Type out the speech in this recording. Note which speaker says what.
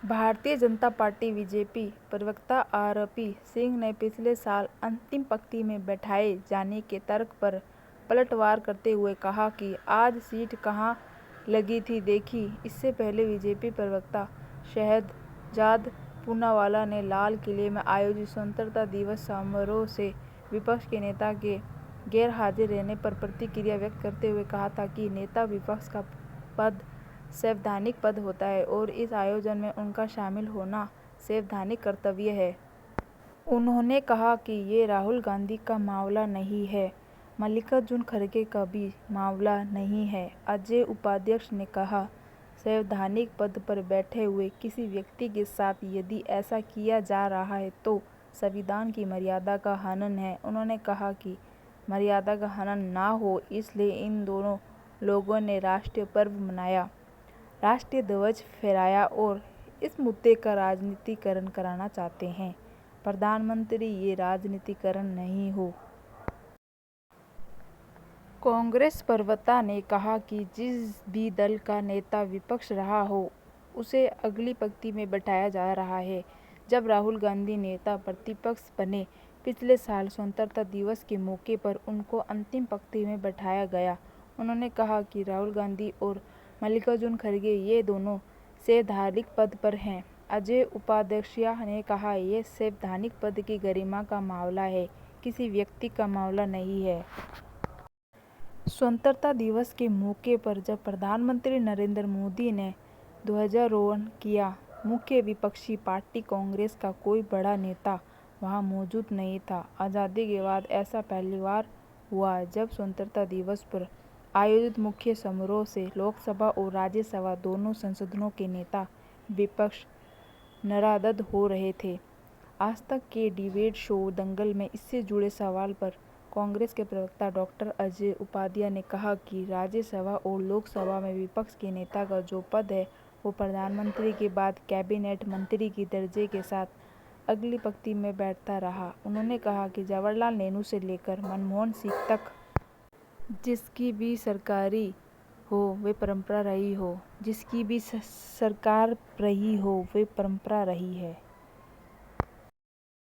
Speaker 1: Bharatiya Janata party BJP प्रवक्ता RP Singh ने पिछले साल अंतिम पंक्ति में बैठाए जाने के तर्क पर पलटवार करते हुए कहा कि आज सीट कहां लगी थी देखी। इससे पहले बीजेपी प्रवक्ता शहजाद पूनावाला ने लाल किले में आयोजित स्वतंत्रता दिवस समारोह से विपक्ष के नेता के गैरहाजिर रहने पर प्रतिक्रिया व्यक्त करते हुए कहा था कि नेता विपक्ष का पद संवैधानिक पद होता है और इस आयोजन में उनका शामिल होना संवैधानिक कर्तव्य है। उन्होंने कहा कि ये राहुल गांधी का मामला नहीं है, मल्लिकार्जुन खड़गे का भी मामला नहीं है। अजय उपाध्याय ने कहा, संवैधानिक पद पर बैठे हुए किसी व्यक्ति के साथ यदि ऐसा किया जा रहा है तो संविधान की मर्यादा का हनन है। उन्होंने कहा कि मर्यादा का हनन ना हो इसलिए इन दोनों लोगों ने राष्ट्रीय पर्व मनाया, राष्ट्रीय ध्वज फहराया और इस मुद्दे का राजनीतिकरण कराना चाहते हैं। प्रधानमंत्री ये राजनीतिकरण नहीं हो। कांग्रेस प्रवक्ता ने कहा कि जिस भी दल का नेता विपक्ष रहा हो उसे अगली पंक्ति में बैठाया जा रहा है। जब राहुल गांधी नेता प्रतिपक्ष बने पिछले साल स्वतंत्रता दिवस के मौके पर उनको अंतिम पंक्ति में बैठाया गया। उन्होंने कहा कि राहुल गांधी और मल्लिकार्जुन खड़गे ये दोनों संवैधानिक पद पर हैं। अजय उपाध्याय ने कहा, ये संवैधानिक पद की गरिमा का मामला है, किसी व्यक्ति का मामला नहीं है। स्वतंत्रता दिवस के मौके पर जब प्रधानमंत्री नरेंद्र मोदी ने ध्वजारोहण किया, मुख्य विपक्षी पार्टी कांग्रेस का कोई बड़ा नेता वहां मौजूद नहीं था। आज़ादी के बाद ऐसा पहली बार हुआ जब स्वतंत्रता दिवस पर आयोजित मुख्य समारोह से लोकसभा और राज्यसभा दोनों संसदों के नेता विपक्ष नाराज हो रहे थे। आज तक के डिबेट शो दंगल में इससे जुड़े सवाल पर कांग्रेस के प्रवक्ता डॉक्टर अजय उपाध्याय ने कहा कि राज्यसभा और लोकसभा में विपक्ष के नेता का जो पद है वो प्रधानमंत्री के बाद कैबिनेट मंत्री के दर्जे के साथ अगली पंक्ति में बैठता रहा। उन्होंने कहा कि जवाहरलाल नेहरू से लेकर मनमोहन सिंह तक जिसकी भी सरकारी हो वे परंपरा रही हो, जिसकी भी सरकार रही हो वे परंपरा रही है।